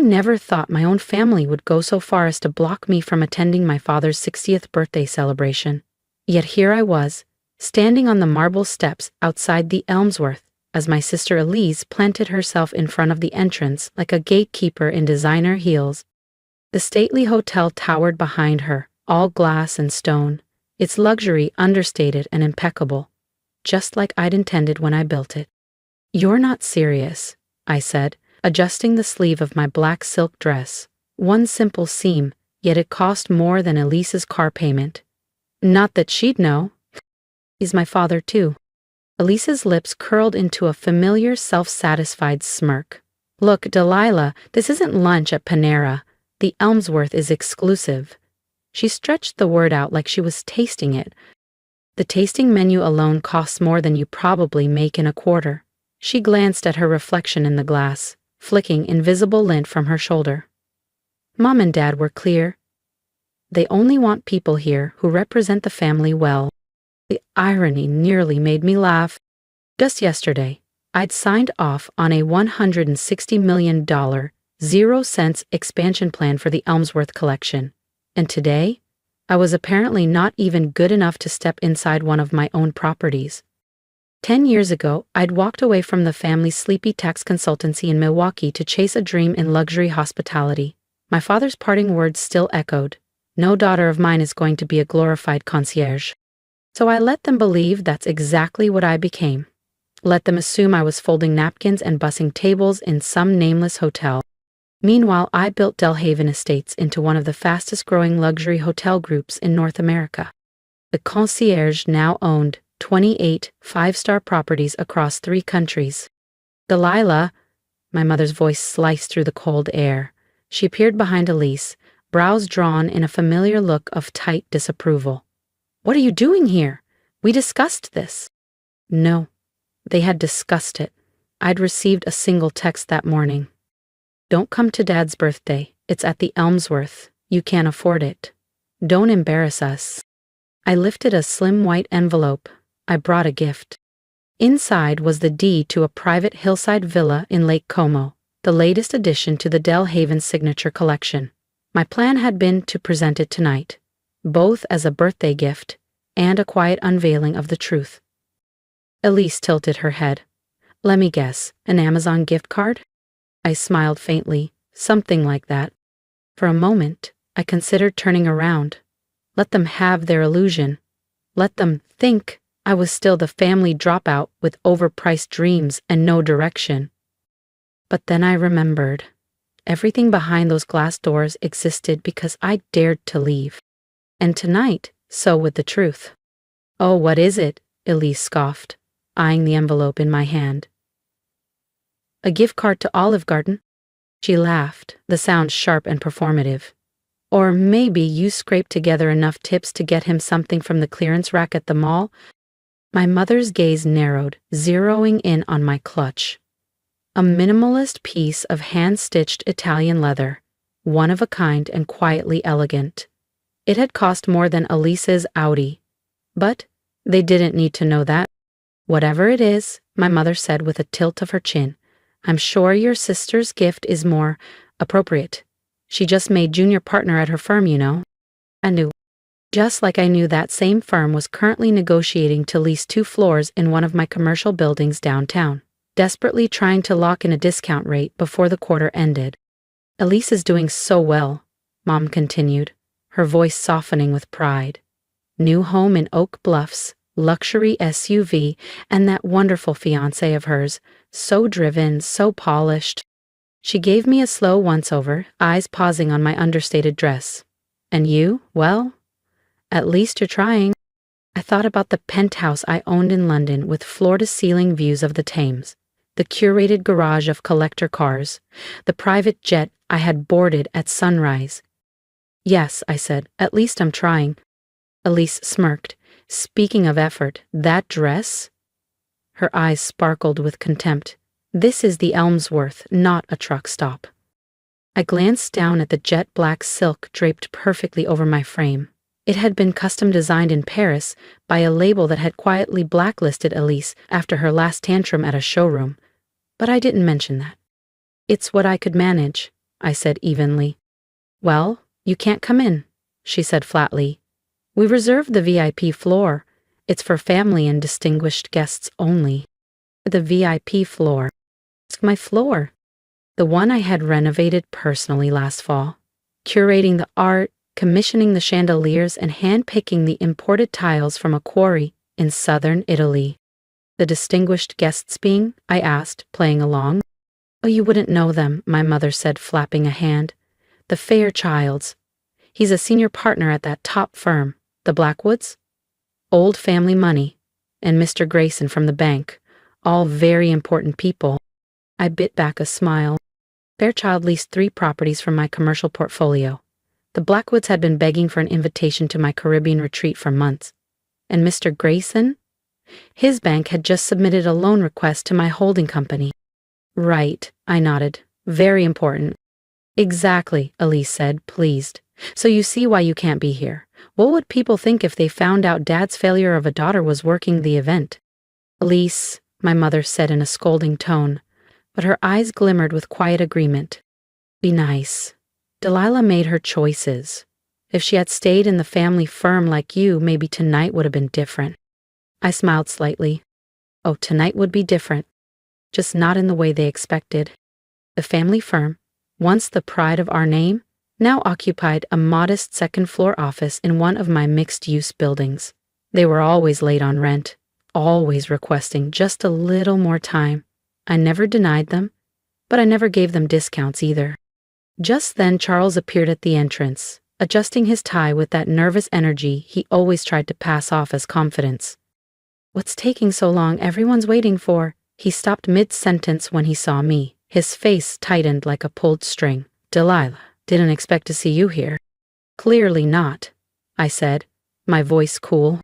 never thought my own family would go so far as to block me from attending my father's 60th birthday celebration. Yet here I was, standing on the marble steps outside the Elmsworth, as my sister Elise planted herself in front of the entrance like a gatekeeper in designer heels. The stately hotel towered behind her, all glass and stone, its luxury understated and impeccable, just like I'd intended when I built it. "You're not serious," I said, adjusting the sleeve of my black silk dress. One simple seam, yet it cost more than Elise's car payment. Not that she'd know. He's my father, too. Elise's lips curled into a familiar self-satisfied smirk. "Look, Delilah, this isn't lunch at Panera. The Elmsworth is exclusive." She stretched the word out like she was tasting it. "The tasting menu alone costs more than you probably make in a quarter." She glanced at her reflection in the glass, flicking invisible lint from her shoulder. "Mom and Dad were clear. They only want people here who represent the family well." The irony nearly made me laugh. Just yesterday, I'd signed off on a $160 million, 0 cents expansion plan for the Elmsworth collection. And today, I was apparently not even good enough to step inside one of my own properties. 10 years ago, I'd walked away from the family's sleepy tax consultancy in Milwaukee to chase a dream in luxury hospitality. My father's parting words still echoed, "No daughter of mine is going to be a glorified concierge." So I let them believe that's exactly what I became. Let them assume I was folding napkins and bussing tables in some nameless hotel. Meanwhile, I built Delhaven Estates into one of the fastest-growing luxury hotel groups in North America. The concierge now owned 28 five-star properties across 3 countries. "Delilah," my mother's voice sliced through the cold air. She peered behind Elise, brows drawn in a familiar look of tight disapproval. "What are you doing here? We discussed this." No, they had discussed it. I'd received a single text that morning. "Don't come to Dad's birthday. It's at the Elmsworth. You can't afford it. Don't embarrass us." I lifted a slim white envelope. I brought a gift. Inside was the deed to a private hillside villa in Lake Como, the latest addition to the Delhaven signature collection. My plan had been to present it tonight, both as a birthday gift and a quiet unveiling of the truth. Elise tilted her head. "Let me guess, an Amazon gift card?" I smiled faintly, something like that. For a moment, I considered turning around. Let them have their illusion. Let them think I was still the family dropout with overpriced dreams and no direction. But then I remembered. Everything behind those glass doors existed because I dared to leave. And tonight, so would the truth. "Oh, what is it?" Elise scoffed, eyeing the envelope in my hand. "A gift card to Olive Garden." She laughed, the sound sharp and performative. "Or maybe you scraped together enough tips to get him something from the clearance rack at the mall." My mother's gaze narrowed, zeroing in on my clutch. A minimalist piece of hand-stitched Italian leather, one of a kind and quietly elegant. It had cost more than Elise's Audi. But they didn't need to know that. "Whatever it is," my mother said with a tilt of her chin, "I'm sure your sister's gift is more appropriate. She just made junior partner at her firm, you know." I knew. Just like I knew that same firm was currently negotiating to lease 2 floors in one of my commercial buildings downtown, desperately trying to lock in a discount rate before the quarter ended. "Elise is doing so well," Mom continued, her voice softening with pride. "New home in Oak Bluffs, luxury SUV, and that wonderful fiancé of hers, so driven, so polished." She gave me a slow once-over, eyes pausing on my understated dress. "And you, well, at least you're trying." I thought about the penthouse I owned in London with floor-to-ceiling views of the Thames, the curated garage of collector cars, the private jet I had boarded at sunrise. "Yes," I said, "at least I'm trying." Elise smirked. "Speaking of effort, that dress?" Her eyes sparkled with contempt. "This is the Elmsworth, not a truck stop." I glanced down at the jet-black silk draped perfectly over my frame. It had been custom designed in Paris by a label that had quietly blacklisted Elise after her last tantrum at a showroom. But I didn't mention that. "It's what I could manage," I said evenly. Well, you can't come in, she said flatly. We reserved the VIP floor. It's for family and distinguished guests only. The VIP floor. It's my floor. The one I had renovated personally last fall. Curating the art, commissioning the chandeliers, and hand-picking the imported tiles from a quarry in southern Italy. The distinguished guests being? I asked, playing along. Oh, you wouldn't know them, my mother said, flapping a hand. The Fairchilds. He's a senior partner at that top firm, the Blackwoods. Old family money. And Mr. Grayson from the bank. All very important people. I bit back a smile. Fairchild leased 3 properties from my commercial portfolio. The Blackwoods had been begging for an invitation to my Caribbean retreat for months. And Mr. Grayson? His bank had just submitted a loan request to my holding company. Right, I nodded. Very important. Exactly, Elise said, pleased. So you see why you can't be here. What would people think if they found out Dad's failure of a daughter was working the event? Elise, my mother said in a scolding tone, but her eyes glimmered with quiet agreement. Be nice. Delilah made her choices. If she had stayed in the family firm like you, maybe tonight would have been different. I smiled slightly. Oh, tonight would be different. Just not in the way they expected. The family firm, once the pride of our name, now occupied a modest second-floor office in one of my mixed-use buildings. They were always late on rent, always requesting just a little more time. I never denied them, but I never gave them discounts either. Just then Charles appeared at the entrance, adjusting his tie with that nervous energy he always tried to pass off as confidence. What's taking so long? Everyone's waiting for. He stopped mid-sentence when he saw me. His face tightened like a pulled string. Delilah, didn't expect to see you here. Clearly not, I said, my voice cool.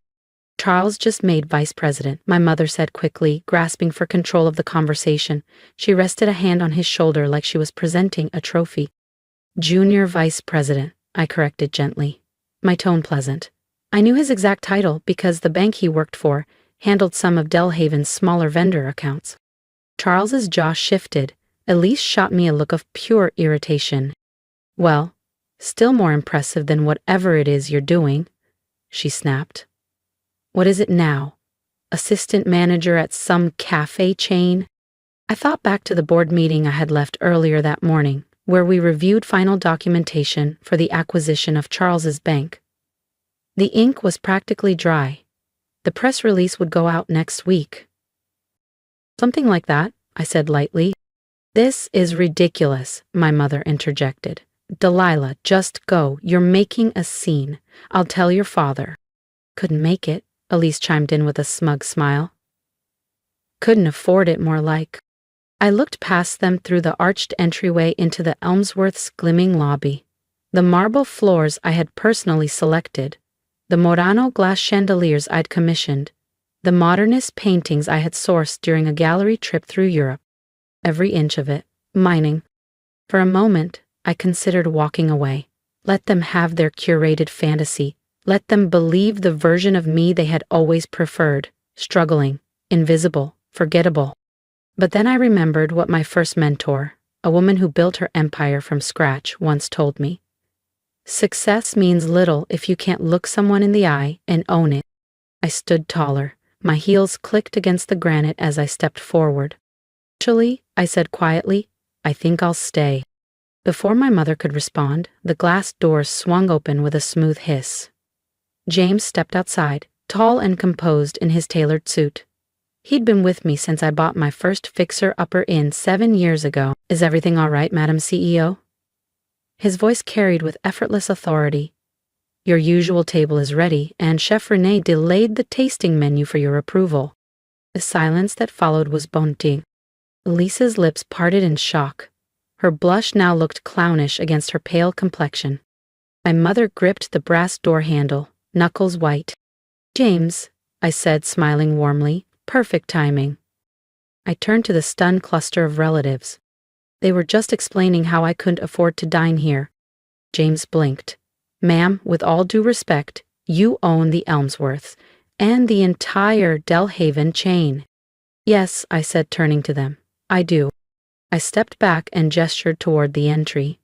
Charles just made vice president, my mother said quickly, grasping for control of the conversation. She rested a hand on his shoulder like she was presenting a trophy. Junior vice president, I corrected gently, my tone pleasant. I knew his exact title because the bank he worked for handled some of Delhaven's smaller vendor accounts. Charles's jaw shifted. Elise shot me a look of pure irritation. Well, still more impressive than whatever it is you're doing, she snapped. What is it now? Assistant manager at some cafe chain? I thought back to the board meeting I had left earlier that morning, where we reviewed final documentation for the acquisition of Charles's bank. The ink was practically dry. The press release would go out next week. Something like that, I said lightly. This is ridiculous, my mother interjected. Delilah, just go. You're making a scene. I'll tell your father. Couldn't make it, Elise chimed in with a smug smile. Couldn't afford it, more like. I looked past them through the arched entryway into the Elmsworth's gleaming lobby. The marble floors I had personally selected, the Murano glass chandeliers I'd commissioned, the modernist paintings I had sourced during a gallery trip through Europe. Every inch of it, mining. For a moment, I considered walking away. Let them have their curated fantasy. Let them believe the version of me they had always preferred, struggling, invisible, forgettable. But then I remembered what my first mentor, a woman who built her empire from scratch, once told me. Success means little if you can't look someone in the eye and own it. I stood taller. My heels clicked against the granite as I stepped forward. Actually, I said quietly, I think I'll stay. Before my mother could respond, the glass doors swung open with a smooth hiss. James stepped outside, tall and composed in his tailored suit. He'd been with me since I bought my first fixer-upper inn 7 years ago. Is everything all right, Madam CEO? His voice carried with effortless authority. Your usual table is ready, and Chef René delayed the tasting menu for your approval. The silence that followed was bone-ting. Elise's lips parted in shock. Her blush now looked clownish against her pale complexion. My mother gripped the brass door handle, knuckles white. James, I said, smiling warmly, perfect timing. I turned to the stunned cluster of relatives. They were just explaining how I couldn't afford to dine here. James blinked. Ma'am, with all due respect, you own the Elmsworths and the entire Delhaven chain. Yes, I said, turning to them. I do. I stepped back and gestured toward the entry.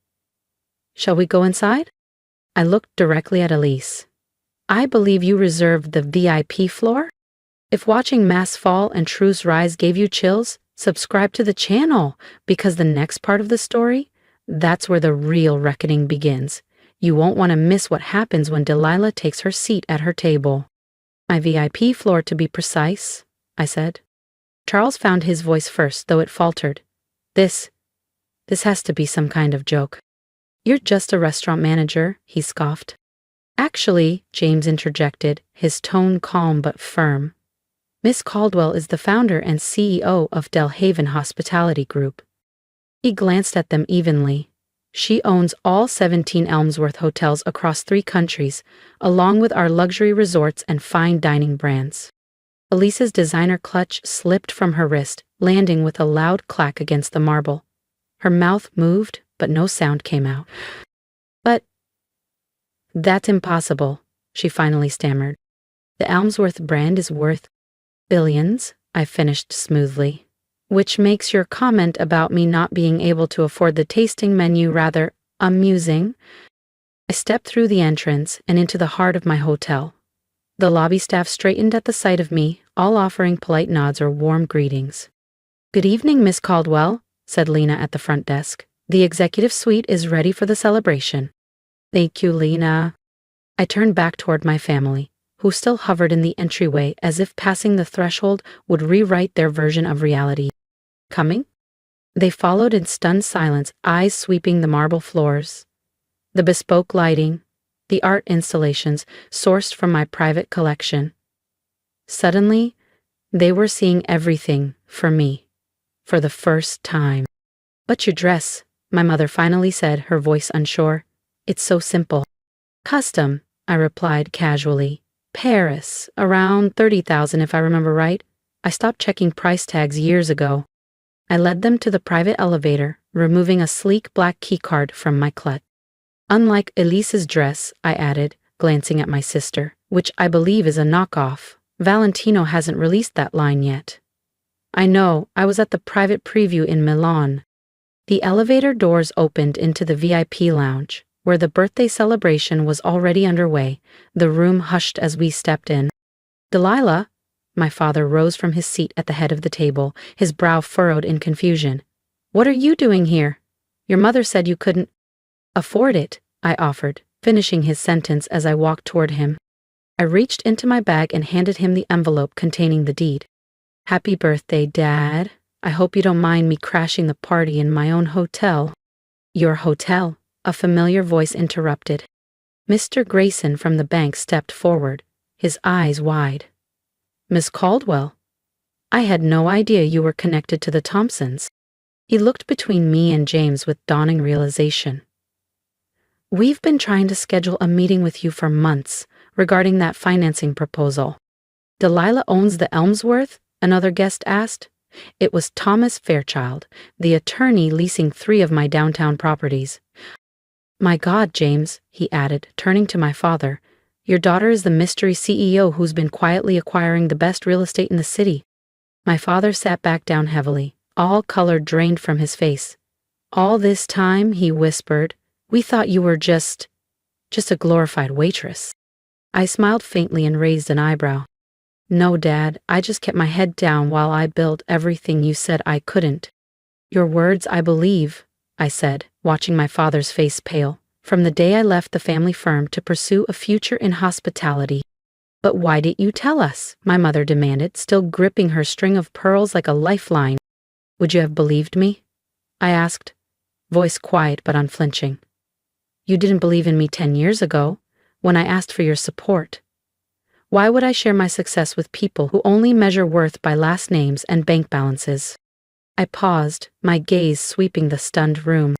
Shall we go inside? I looked directly at Elise. I believe you reserved the VIP floor? If watching Mass Fall and Truth's Rise gave you chills, subscribe to the channel, because the next part of the story, that's where the real reckoning begins. You won't want to miss what happens when Delilah takes her seat at her table. My VIP floor, to be precise, I said. Charles found his voice first, though it faltered. This has to be some kind of joke. You're just a restaurant manager, he scoffed. Actually, James interjected, his tone calm but firm. Miss Caldwell is the founder and CEO of Delhaven Hospitality Group. He glanced at them evenly. She owns all 17 Elmsworth hotels across 3 countries, along with our luxury resorts and fine dining brands. Elise's designer clutch slipped from her wrist, landing with a loud clack against the marble. Her mouth moved, but no sound came out. But that's impossible, she finally stammered. The Elmsworth brand is worth billions, I finished smoothly. Which makes your comment about me not being able to afford the tasting menu rather amusing. I stepped through the entrance and into the heart of my hotel. The lobby staff straightened at the sight of me, all offering polite nods or warm greetings. Good evening, Miss Caldwell, said Lena at the front desk. The executive suite is ready for the celebration. Thank you, Lena. I turned back toward my family, who still hovered in the entryway as if passing the threshold would rewrite their version of reality. Coming? They followed in stunned silence, eyes sweeping the marble floors. The bespoke lighting, the art installations sourced from my private collection. Suddenly, they were seeing everything for me, for the first time. But your dress, my mother finally said, her voice unsure. It's so simple. Custom, I replied casually. Paris, around 30,000 if I remember right. I stopped checking price tags years ago. I led them to the private elevator, removing a sleek black keycard from my clutch. Unlike Elise's dress, I added, glancing at my sister, which I believe is a knockoff. Valentino hasn't released that line yet. I know, I was at the private preview in Milan. The elevator doors opened into the VIP lounge, where the birthday celebration was already underway. The room hushed as we stepped in. Delilah, my father rose from his seat at the head of the table, his brow furrowed in confusion. What are you doing here? Your mother said you couldn't afford it, I offered, finishing his sentence as I walked toward him. I reached into my bag and handed him the envelope containing the deed. Happy birthday, Dad. I hope you don't mind me crashing the party in my own hotel. Your hotel, a familiar voice interrupted. Mr. Grayson from the bank stepped forward, his eyes wide. Miss Caldwell, I had no idea you were connected to the Thompsons. He looked between me and James with dawning realization. We've been trying to schedule a meeting with you for months regarding that financing proposal. Delilah owns the Elmsworth? Another guest asked. It was Thomas Fairchild, the attorney leasing 3 of my downtown properties. My God, James, he added, turning to my father. Your daughter is the mystery CEO who's been quietly acquiring the best real estate in the city. My father sat back down heavily, all color drained from his face. All this time, he whispered, we thought you were just a glorified waitress. I smiled faintly and raised an eyebrow. No, Dad, I just kept my head down while I built everything you said I couldn't. Your words, I believe, I said, watching my father's face pale. From the day I left the family firm to pursue a future in hospitality. But why didn't you tell us? My mother demanded, still gripping her string of pearls like a lifeline. Would you have believed me? I asked, voice quiet but unflinching. You didn't believe in me 10 years ago, when I asked for your support. Why would I share my success with people who only measure worth by last names and bank balances? I paused, my gaze sweeping the stunned room.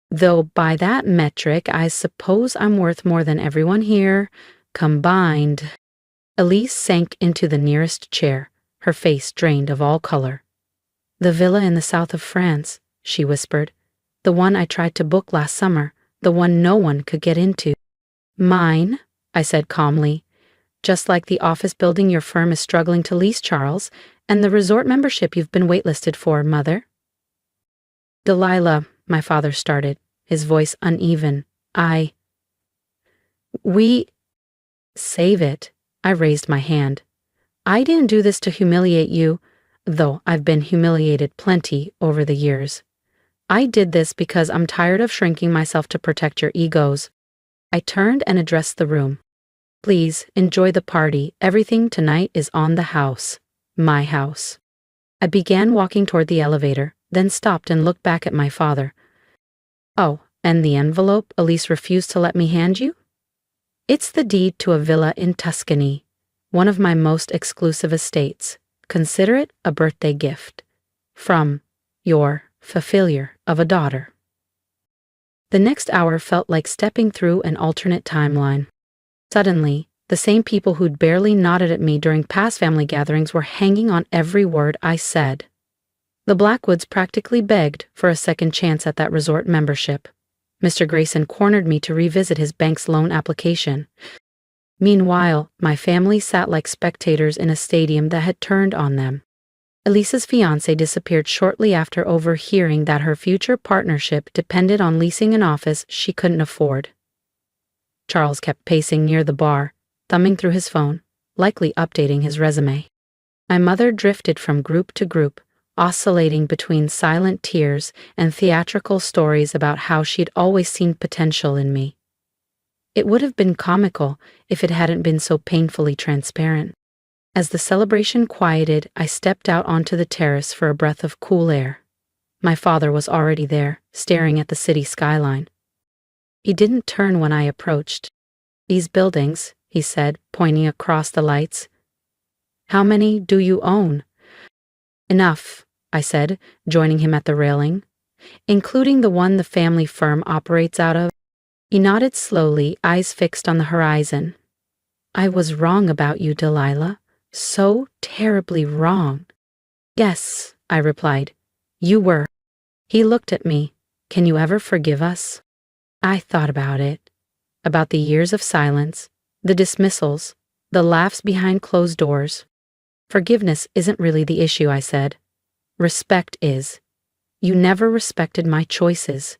Though by that metric, I suppose I'm worth more than everyone here, combined. Elise sank into the nearest chair, her face drained of all color. The villa in the south of France, she whispered. The one I tried to book last summer, the one no one could get into. Mine, I said calmly. Just like the office building your firm is struggling to lease, Charles, and the resort membership you've been waitlisted for, Mother. Delilah, my father started, his voice uneven. I. We. Save it. I raised my hand. I didn't do this to humiliate you, though I've been humiliated plenty over the years. I did this because I'm tired of shrinking myself to protect your egos. I turned and addressed the room. Please, enjoy the party. Everything tonight is on the house. My house. I began walking toward the elevator, then stopped and looked back at my father. Oh, and the envelope Elise refused to let me hand you? It's the deed to a villa in Tuscany, one of my most exclusive estates. Consider it a birthday gift. From your failure of a daughter. The next hour felt like stepping through an alternate timeline. Suddenly, the same people who'd barely nodded at me during past family gatherings were hanging on every word I said. The Blackwoods practically begged for a second chance at that resort membership. Mr. Grayson cornered me to revisit his bank's loan application. Meanwhile, my family sat like spectators in a stadium that had turned on them. Elisa's fiancé disappeared shortly after overhearing that her future partnership depended on leasing an office she couldn't afford. Charles kept pacing near the bar, thumbing through his phone, likely updating his resume. My mother drifted from group to group, oscillating between silent tears and theatrical stories about how she'd always seen potential in me. It would have been comical if it hadn't been so painfully transparent. As the celebration quieted, I stepped out onto the terrace for a breath of cool air. My father was already there, staring at the city skyline. He didn't turn when I approached. These buildings, he said, pointing across the lights. How many do you own? Enough, I said, joining him at the railing. Including the one the family firm operates out of. He nodded slowly, eyes fixed on the horizon. I was wrong about you, Delilah. So terribly wrong. Yes, I replied. You were. He looked at me. Can you ever forgive us? I thought about it. About the years of silence, the dismissals, the laughs behind closed doors. Forgiveness isn't really the issue, I said. Respect is. You never respected my choices.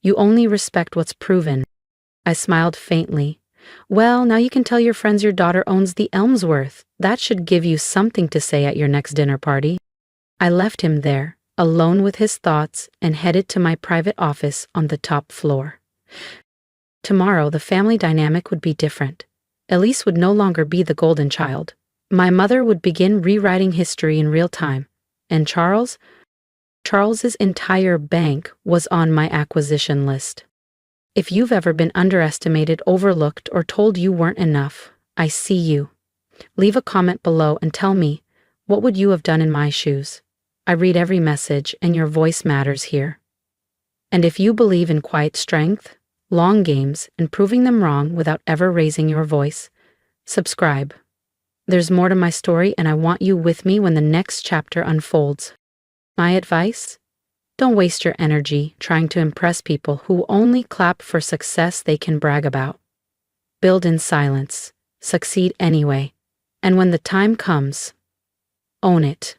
You only respect what's proven. I smiled faintly. Well, now you can tell your friends your daughter owns the Elmsworth. That should give you something to say at your next dinner party. I left him there, alone with his thoughts, and headed to my private office on the top floor. Tomorrow, the family dynamic would be different. Elise would no longer be the golden child. My mother would begin rewriting history in real time. And Charles's entire bank was on my acquisition list. If you've ever been underestimated, overlooked, or told you weren't enough, I see you. Leave a comment below and tell me, what would you have done in my shoes? I read every message, and your voice matters here. And if you believe in quiet strength, long games, and proving them wrong without ever raising your voice, subscribe. There's more to my story, and I want you with me when the next chapter unfolds. My advice? Don't waste your energy trying to impress people who only clap for success they can brag about. Build in silence, succeed anyway, and when the time comes, own it.